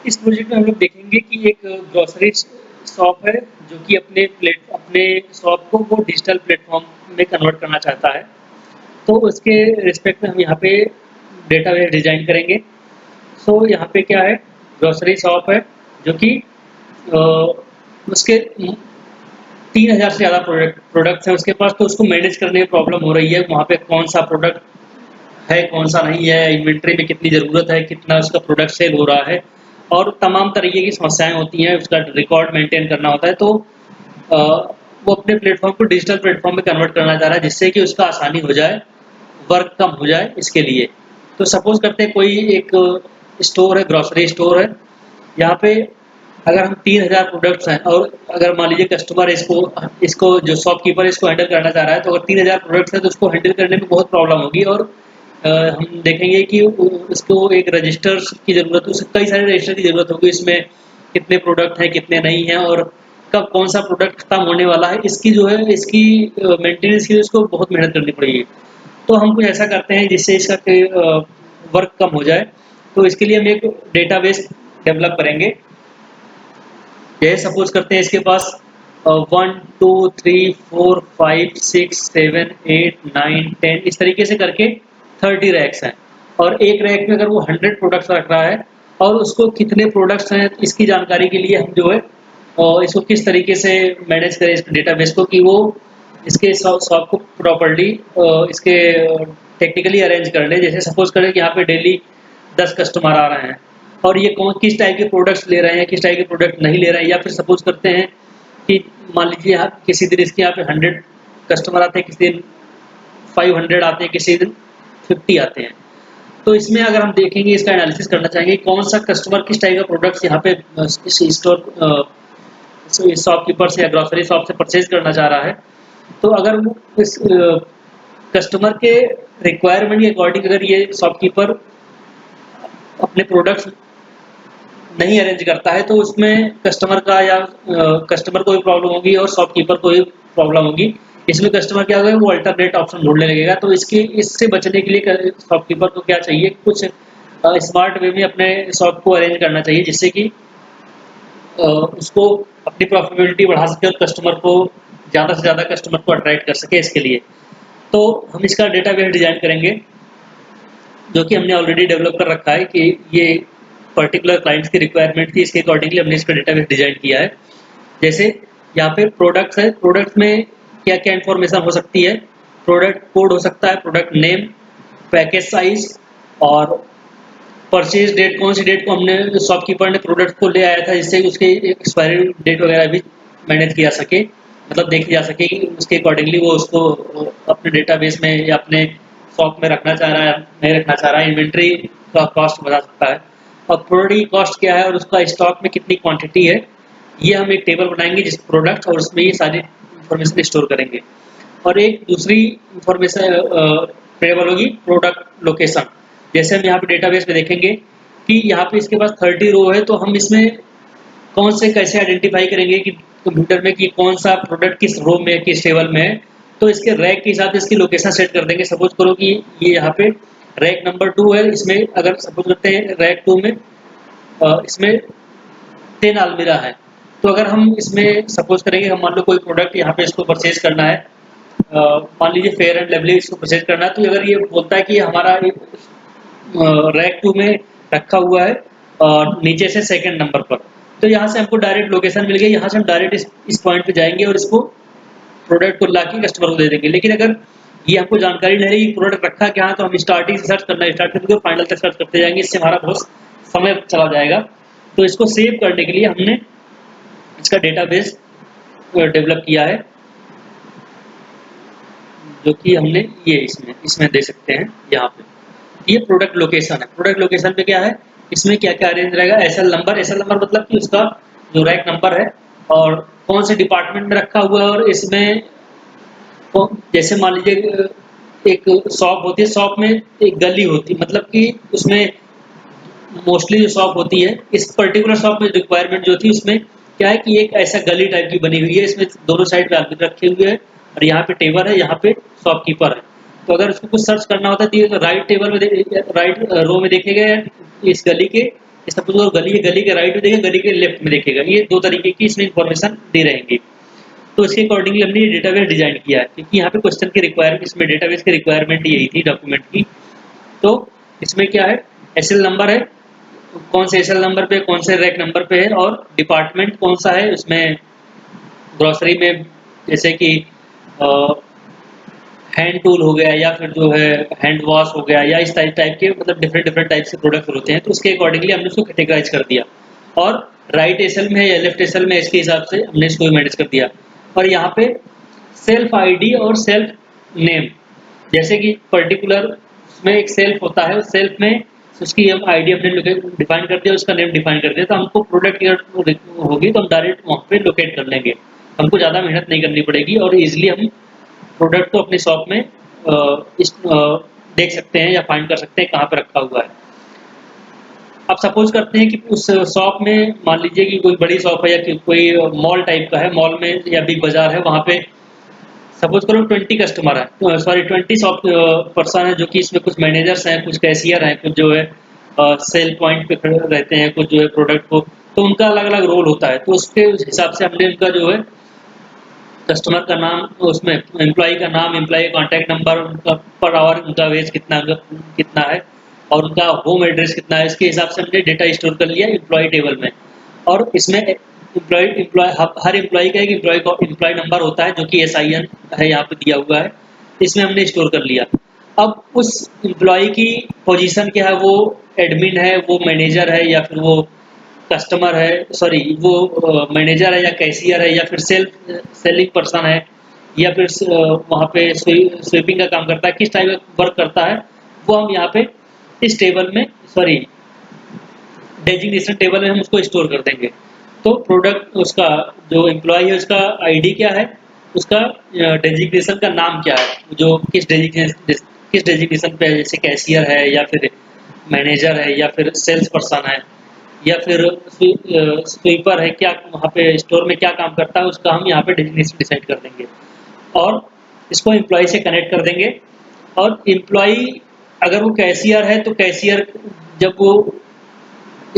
इस प्रोजेक्ट में हम लोग देखेंगे कि एक ग्रोसरी शॉप है जो कि अपने शॉप को वो डिजिटल प्लेटफॉर्म में कन्वर्ट करना चाहता है। तो उसके रिस्पेक्ट में हम यहाँ पे डेटाबेस डिजाइन करेंगे। सो यहाँ पे क्या है, ग्रोसरी शॉप है जो कि अ, उसके 3000 से ज़्यादा प्रोडक्ट्स हैं उसके पास, तो उसको मैनेज करने में प्रॉब्लम हो रही है। वहाँ पे कौन सा प्रोडक्ट है, कौन सा नहीं है, इन्वेंट्री में कितनी ज़रूरत है, कितना उसका प्रोडक्ट सेल हो रहा है, और तमाम तरीके की समस्याएं होती हैं। उसका रिकॉर्ड मेंटेन करना होता है। तो वो अपने प्लेटफॉर्म को डिजिटल प्लेटफॉर्म में कन्वर्ट करना चाह रहा है, जिससे कि उसका आसानी हो जाए, वर्क कम हो जाए इसके लिए। तो सपोज करते हैं कोई एक स्टोर है, ग्रोसरी स्टोर है। यहाँ पे अगर हम 3000 प्रोडक्ट्स हैं और अगर मान लीजिए कस्टमर इसको इसको जो शॉपकीपर इसको हैंडल करना चाह रहा है, तो अगर 3000 प्रोडक्ट्स हैं तो उसको हैंडल करने में बहुत प्रॉब्लम होगी। और हम देखेंगे कि उसको एक रजिस्टर की ज़रूरत, उसे कई सारे रजिस्टर की ज़रूरत होगी। इसमें कितने प्रोडक्ट हैं, कितने नहीं हैं, और कब कौन सा प्रोडक्ट खत्म होने वाला है, इसकी जो है इसकी मेंटेनेंस के लिए उसको बहुत मेहनत करनी पड़ेगी। तो हम कुछ ऐसा करते हैं जिससे इसका वर्क कम हो जाए। तो इसके लिए हम एक डेटाबेस डेवलप करेंगे। जैसे सपोज करते हैं इसके पास 1 2 3 4 5 6 7 8 9 10 इस तरीके से करके 30 रैक्स हैं। और एक रैक में अगर वो 100 प्रोडक्ट्स रख रहा है और उसको कितने प्रोडक्ट्स हैं इसकी जानकारी के लिए हम जो है इसको किस तरीके से मैनेज करें इस डेटाबेस को, कि वो इसके शॉप को प्रॉपर्ली इसके टेक्निकली अरेंज कर ले। जैसे सपोज करें कि यहाँ पे डेली 10 कस्टमर आ रहे हैं और ये कौन किस टाइप के प्रोडक्ट्स ले रहे हैं, किस टाइप के प्रोडक्ट नहीं ले रहे हैं। या फिर सपोज करते हैं कि मान लीजिए आप किसी दिन इसके यहाँ पे 100 कस्टमर आते हैं, किसी दिन 500 आते हैं, किसी दिन 50 आते हैं। तो इसमें अगर हम देखेंगे, इसका एनालिसिस करना चाहेंगे कौन सा कस्टमर किस टाइप का प्रोडक्ट्स यहाँ पे इस स्टोर शॉपकीपर से या ग्रोसरी शॉप से परचेज करना चाह रहा है। तो अगर वो इस कस्टमर के रिक्वायरमेंट के अकॉर्डिंग अगर ये शॉपकीपर अपने प्रोडक्ट्स नहीं अरेंज करता है, तो उसमें कस्टमर का या कस्टमर को भी प्रॉब्लम होगी और शॉपकीपर को भी प्रॉब्लम होगी। इसमें कस्टमर क्या होगा, वो अल्टरनेट ऑप्शन ढूंढने लगेगा। तो इससे बचने के लिए शॉपकीपर को क्या चाहिए, कुछ स्मार्ट वे में अपने शॉप को अरेंज करना चाहिए, जिससे कि उसको अपनी प्रॉफिटेबिलिटी बढ़ा सके और कस्टमर को ज़्यादा से ज़्यादा कस्टमर को अट्रैक्ट कर सके इसके लिए। तो हम इसका डेटाबेस डिजाइन करेंगे जो कि हमने ऑलरेडी डेवलप कर रखा है कि ये पर्टिकुलर क्लाइंट्स की रिक्वायरमेंट थी, इसके अकॉर्डिंगली हमने इसका डेटाबेस डिजाइन किया है। जैसे यहाँ पे प्रोडक्ट्स है, प्रोडक्ट में क्या क्या इन्फॉर्मेशन हो सकती है, प्रोडक्ट कोड हो सकता है, प्रोडक्ट नेम, पैकेज साइज, और परचेज डेट, कौन सी डेट को हमने शॉपकीपर ने प्रोडक्ट को ले आया था, जिससे उसके एक्सपायरी डेट वगैरह भी मैनेज किया सके, मतलब देखी जा सके कि उसके अकॉर्डिंगली वो उसको अपने डेटाबेस में या अपने शॉप में रखना चाह रहा है, नहीं रखना चाह रहा है। इन्वेंट्री का कॉस्ट बता सकता है, और प्रोडक्ट की कॉस्ट क्या है और उसका स्टॉक में कितनी क्वांटिटी है। ये हम एक टेबल बनाएंगे जिस प्रोडक्ट, और उसमें ये सारी इन्फॉर्मेशन स्टोर करेंगे। और एक दूसरी इन्फॉर्मेशन टेबल होगी प्रोडक्ट लोकेशन। जैसे हम यहाँ पे डेटाबेस में देखेंगे कि यहाँ पे इसके पास 30 रो है, तो हम इसमें कौन से कैसे आइडेंटिफाई करेंगे कि कंप्यूटर में कि कौन सा प्रोडक्ट किस रो में, किस टेबल में है। तो इसके रैक के हिसाब से इसकी लोकेशन सेट कर देंगे। सपोज करो कि ये यहाँ पे रैक नंबर 2 है, इसमें अगर सपोज करते हैं रैक 2 में इसमें 10 अलमीरा है। तो अगर हम इसमें सपोज करेंगे, हम मान लो कोई प्रोडक्ट यहाँ पे इसको परचेज करना है, मान लीजिए फेयर एंड लवली इसको परचेज करना है। तो अगर ये बोलता है कि हमारा रैक 2 में रखा हुआ है नीचे से सेकंड नंबर पर, तो यहाँ से हमको डायरेक्ट लोकेशन मिल गई। यहाँ से हम डायरेक्ट इस पॉइंट पे जाएंगे और इसको प्रोडक्ट को ला के कस्टमर को दे देंगे। लेकिन अगर ये हमको जानकारी नहीं रहेगी प्रोडक्ट रखा क्या है, तो हम स्टार्टिंग से सर्च करना स्टार्ट करके फाइनल तक सर्च करते जाएंगे, इससे हमारा बहुत समय चला जाएगा। तो इसको सेव करने के लिए हमने इसका डेटाबेस डेवलप किया है, जो कि हमने ये इसमें दे सकते हैं यहाँ पे। ये प्रोडक्ट लोकेशन है। प्रोडक्ट लोकेशन पे क्या है, इसमें क्या क्या अरेंज रहेगा, एसएल नंबर, एसएल नंबर मतलब कि उसका जो रैक नंबर है और कौन से डिपार्टमेंट में रखा हुआ है। और इसमें जैसे मान लीजिए एक शॉप होती है, शॉप में एक गली होती है, मतलब कि उसमें मोस्टली जो शॉप होती है, इस पर्टिकुलर शॉप में रिक्वायरमेंट जो थी उसमें क्या है कि एक ऐसा गली टाइप की बनी हुई है, इसमें दोनों साइड पे आदमी रखे हुए हैं और यहाँ पे टेबल है, यहाँ पे शॉपकीपर है। तो अगर उसको कुछ सर्च करना होता है तो ये राइट टेबल में राइट रो में देखेगा इस गली के सपोज गली के राइट में देखेगा, गली के लेफ्ट में देखेगा, ये दो तरीके की इसमें इंफॉर्मेशन दी रहेंगी। तो इसके अकॉर्डिंगली हमने ये डेटाबेस डिजाइन किया है, क्योंकि यहाँ पे क्वेश्चन की रिक्वायरमेंट, इसमें डेटाबेस की रिक्वायरमेंट यही थी डॉक्यूमेंट की। तो इसमें क्या है, एसएल नंबर है, कौन से एसएल नंबर पे, कौन से रैक नंबर पे है, और डिपार्टमेंट कौन सा है उसमें। ग्रोसरी में जैसे कि हैंड टूल हो गया, या फिर जो है हैंड वॉश हो गया, या इस टाइप के मतलब डिफरेंट डिफरेंट टाइप से प्रोडक्ट होते हैं, तो उसके अकॉर्डिंगली हमने उसको कैटेगराइज कर दिया। और राइट एसएल में है या लेफ्ट एसएल में, इसके हिसाब से हमने इसको मैनेज कर दिया। और यहाँ पे सेल्फ आईडी और सेल्फ नेम, जैसे कि पर्टिकुलर उसमें एक सेल्फ होता है, उस सेल्फ में उसकी हम आईडी अपने डिफाइन कर दिया, उसका नेम डिफाइन कर दिया, तो हमको प्रोडक्ट होगी तो हम डायरेक्ट वहाँ पे लोकेट कर लेंगे, हमको ज़्यादा मेहनत नहीं करनी पड़ेगी, और ईजिली हम प्रोडक्ट को अपनी शॉप में देख सकते हैं या फाइंड कर सकते हैं कहाँ पे रखा हुआ है। अब सपोज करते हैं कि उस शॉप में, मान लीजिए कि कोई बड़ी शॉप है या कोई मॉल टाइप का है, मॉल में या बिग बाजार है, वहाँ पे सपोज करो 20 कस्टमर है, सॉरी 20 शॉप पर्सन है, जो कि इसमें कुछ मैनेजर्स हैं, कुछ कैशियर हैं, कुछ जो है सेल पॉइंट पे खड़े रहते हैं, कुछ जो है प्रोडक्ट को, तो उनका अलग अलग रोल होता है। तो उसके हिसाब से हमने उनका जो है कस्टमर का नाम, उसमें एम्प्लॉय का नाम, एम्प्लॉय का कॉन्टैक्ट नंबर, उनका पर आवर उनका वेज कितना है, और उनका होम एड्रेस कितना है, इसके हिसाब से हमने डेटा स्टोर कर लिया एम्प्लॉय टेबल में। और इसमें एम्प्लॉय हर एम्प्लॉय का एक एम्प्लॉय नंबर होता है, जो कि SIN है यहाँ पे दिया हुआ है, इसमें हमने स्टोर कर लिया। अब उस एम्प्लॉय की पोजीशन क्या है, वो एडमिन है, वो मैनेजर है, या फिर वो कस्टमर है, सॉरी वो मैनेजर है या कैशियर है, या फिर सेलिंग पर्सन है, या फिर वहाँ पे स्वीपिंग का काम करता है, किस टाइप का वर्क करता है, वो हम यहाँ पे इस टेबल में, सॉरी डेजिग्नेशन टेबल में हम उसको स्टोर कर देंगे। तो प्रोडक्ट उसका जो एम्प्लॉय है उसका आईडी क्या है, उसका डेजिग्नेशन का नाम क्या है, जो किस डेजिग्नेशन पे है, जैसे कैशियर है, या फिर मैनेजर है, या फिर सेल्स पर्सन है, या फिर स्वीपर है, क्या वहाँ पे स्टोर में क्या काम करता है, उसका हम यहाँ पे डेजिग्नेशन डिसाइड कर देंगे। और इसको एम्प्लॉय से कनेक्ट कर देंगे। और एम्प्लॉय अगर वो कैशियर है, तो कैशियर जब वो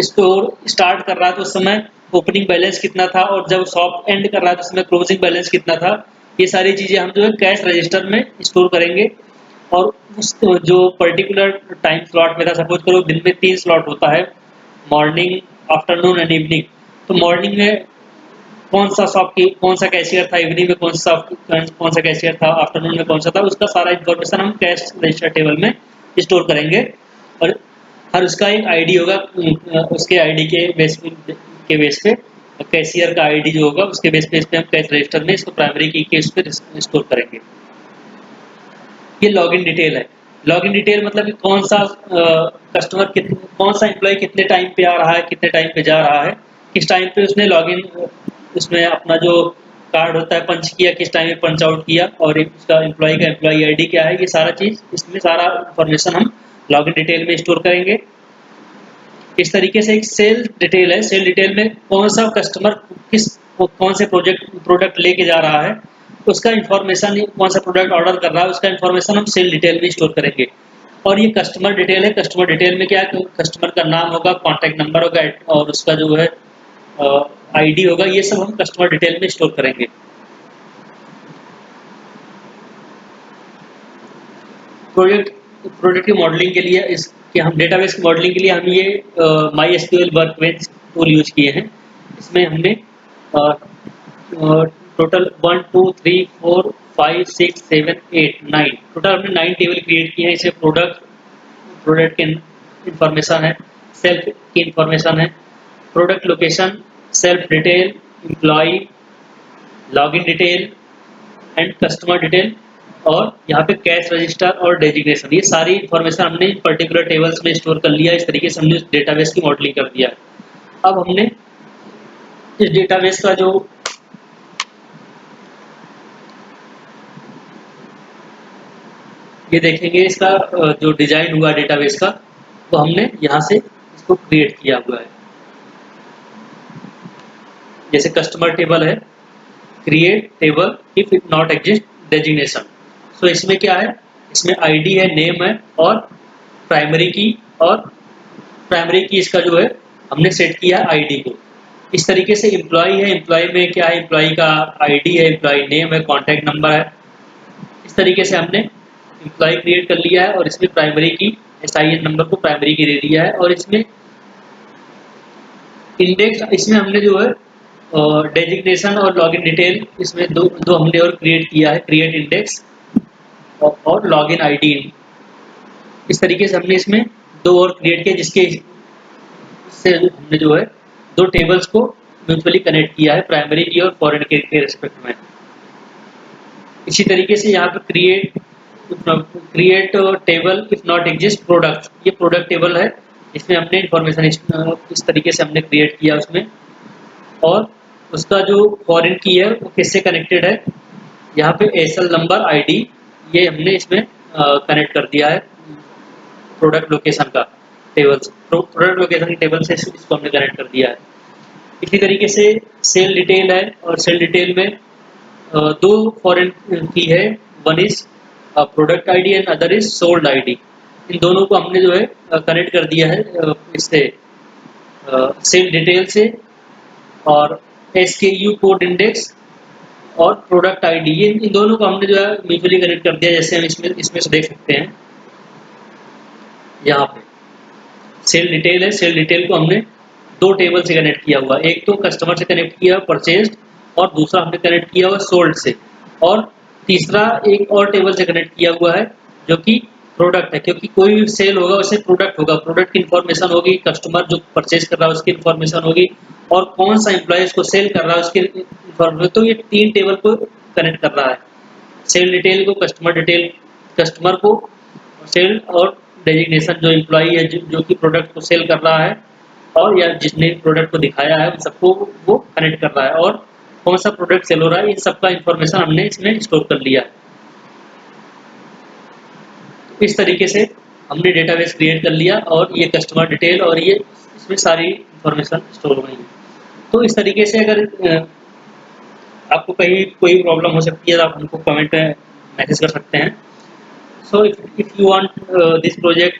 स्टोर स्टार्ट कर रहा है तो उस समय ओपनिंग बैलेंस कितना था, और जब शॉप एंड कर रहा है तो उस समय क्लोजिंग बैलेंस कितना था, ये सारी चीज़ें हम जो है कैश रजिस्टर में स्टोर करेंगे। और उस जो पर्टिकुलर टाइम स्लॉट में था, सपोज करो दिन में 3 स्लॉट होता है, मॉर्निंग, आफ्टरनून एंड इवनिंग। तो मॉर्निंग में कौन सा कैशियर था, इवनिंग में कौन सा कैशियर था, आफ्टरनून में कौन सा था, उसका सारा इन्फॉर्मेशन हम कैश रजिस्टर टेबल में स्टोर करेंगे। और हर उसका एक आईडी होगा, उसके आईडी के बेस पे कैशियर का आईडी जो होगा उसके बेस पे हम कैश रजिस्टर में इसको प्राइमरी की के उस पर स्टोर करेंगे। ये लॉगिन डिटेल है। लॉगिन डिटेल मतलब कि कौन सा कस्टमर कौन सा एम्प्लॉय कितने टाइम पे आ रहा है, कितने टाइम पे जा रहा है, किस टाइम पे उसने लॉगिन उसमें अपना जो कार्ड होता है पंच किया, किस टाइम पे पंच आउट किया, और उसका एम्प्लॉय का एम्प्लॉय आईडी क्या है, ये सारा चीज़ इसमें सारा इंफॉर्मेशन हम लॉगिन डिटेल में स्टोर करेंगे। इस तरीके से एक सेल डिटेल है, सेल डिटेल में कौन सा कस्टमर कौन से प्रोडक्ट लेके जा रहा है, उसका इन्फॉर्मेशन, कौन सा प्रोडक्ट ऑर्डर कर रहा है उसका इन्फॉर्मेशन हम सेल डिटेल में स्टोर करेंगे। और ये कस्टमर डिटेल है, कस्टमर डिटेल में क्या है, कस्टमर का नाम होगा, कॉन्टैक्ट नंबर होगा, और उसका जो है आईडी होगा, ये सब हम कस्टमर डिटेल में स्टोर करेंगे। प्रोडक्ट की मॉडलिंग के लिए हम डेटाबेस की मॉडलिंग के लिए हम ये MySQL वर्कबेंच टूल यूज किए हैं। इसमें हमने टोटल 1 2 3 4 5 6 7 8 9 टोटल हमने 9 टेबल क्रिएट किए हैं। इसे प्रोडक्ट की इंफॉर्मेशन है, सेल्फ की इंफॉर्मेशन है, product location, shelf detail, employ, login detail and customer detail, और यहाँ पे कैश रजिस्टर और डेजिग्नेशन, ये सारी इंफॉर्मेशन हमने पर्टिकुलर टेबल्स में स्टोर कर लिया। इस तरीके से हमने डेटाबेस की मॉडलिंग कर दिया। अब हमने इस डेटाबेस का जो ये देखेंगे, इसका जो डिजाइन हुआ डेटाबेस का, तो हमने यहाँ से इसको क्रिएट किया हुआ है। जैसे कस्टमर टेबल है, create table if it not exist designation. So इसमें क्या है, इसमें आईडी है, नेम है, और प्राइमरी की, और प्राइमरी की इसका जो है हमने सेट किया आईडी को। इस तरीके से एम्प्लॉय है, एम्प्लॉय में क्या है, एम्प्लॉय का आईडी है, एम्प्लॉय नेम है, कॉन्टैक्ट नंबर है। इस तरीके से हमने एम्प्लॉय क्रिएट कर लिया है और इसमें प्राइमरी की SIN नंबर को प्राइमरी की दे दिया है। और इसमें इंडेक्स, इसमें हमने जो है डेजिग्नेशन और लॉगिन डिटेल, इसमें दो हमने और क्रिएट किया है, क्रिएट इंडेक्स और लॉगिन आईडी। इस तरीके से हमने इसमें दो और क्रिएट किया, जिसके से हमने जो है दो टेबल्स को म्यूचुअली कनेक्ट किया है, प्राइमरी की और फॉरेन के रिस्पेक्ट में। इसी तरीके से यहाँ पे create table if not exist product, ये प्रोडक्ट टेबल है, इसमें हमने इंफॉर्मेशन इस तरीके से हमने क्रिएट किया उसमें। और उसका जो फॉरेन की है वो किससे कनेक्टेड है, यहाँ पे एसएल नंबर आईडी, ये हमने इसमें कनेक्ट कर दिया है प्रोडक्ट लोकेशन का टेबल, प्रोडक्ट लोकेशन की टेबल से इसको हमने कनेक्ट कर दिया है। इसी तरीके से सेल डिटेल है, और सेल डिटेल में दो फॉरेन की है, one is product ID and other is sold ID. इन दोनों को हमने जो है कनेक्ट कर दिया है इससे सेल डिटेल से, और SKU कोड इंडेक्स और प्रोडक्ट आईडी, ये इन दोनों को हमने जो है म्यूचुअली कनेक्ट कर दिया। जैसे हम इसमें से देख सकते हैं, यहाँ पे सेल डिटेल है, सेल डिटेल को हमने दो टेबल से कनेक्ट किया हुआ, एक तो कस्टमर से कनेक्ट किया हुआ परचेज्ड, और दूसरा हमने कनेक्ट किया हुआ सोल्ड से, और तीसरा एक और टेबल से कनेक्ट किया हुआ है जो कि प्रोडक्ट है, क्योंकि कोई भी सेल होगा उससे प्रोडक्ट होगा, प्रोडक्ट की इन्फॉर्मेशन होगी, कस्टमर जो परचेज कर रहा है उसकी इन्फॉर्मेशन होगी, और कौन सा एम्प्लॉय उसको सेल कर रहा है उसकी इन्फॉर्मेशन। तो ये तीन टेबल को कनेक्ट कर रहा है, सेल डिटेल को, कस्टमर डिटेल कस्टमर को, सेल और डेजिग्नेशन जो एम्प्लॉई है जो कि प्रोडक्ट को सेल कर रहा है, और या जिसने प्रोडक्ट को दिखाया है उन सबको वो कनेक्ट कर रहा है, और कौन सा प्रोडक्ट सेल हो रहा है, इन सबका इन्फॉर्मेशन हमने इसमें स्टोर कर लिया है। इस तरीके से हमने डेटाबेस क्रिएट कर लिया, और ये कस्टमर डिटेल और ये इसमें सारी इंफॉर्मेशन स्टोर हो गई है। तो इस तरीके से अगर आपको कहीं कोई प्रॉब्लम हो सकती है तो आप हमको कमेंट में मैसेज कर सकते हैं। So if you want this project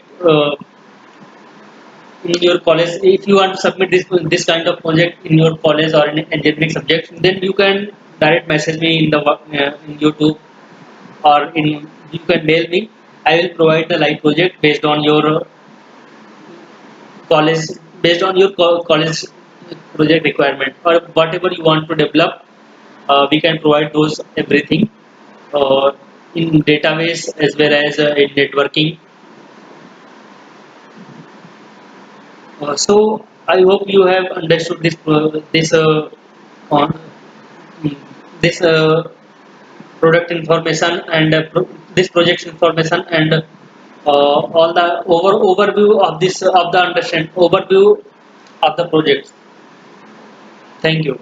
in your college, if you want to submit this kind of project in your college or in engineering subject, then you can direct message me in the in YouTube, or you can mail me. I will provide the live project based on your college, based on your college project requirement, or whatever you want to develop. We can provide those everything in database as well as in networking. So I hope you have understood on this product information and this project information, and all the overview of this of the overview of the project. Thank you.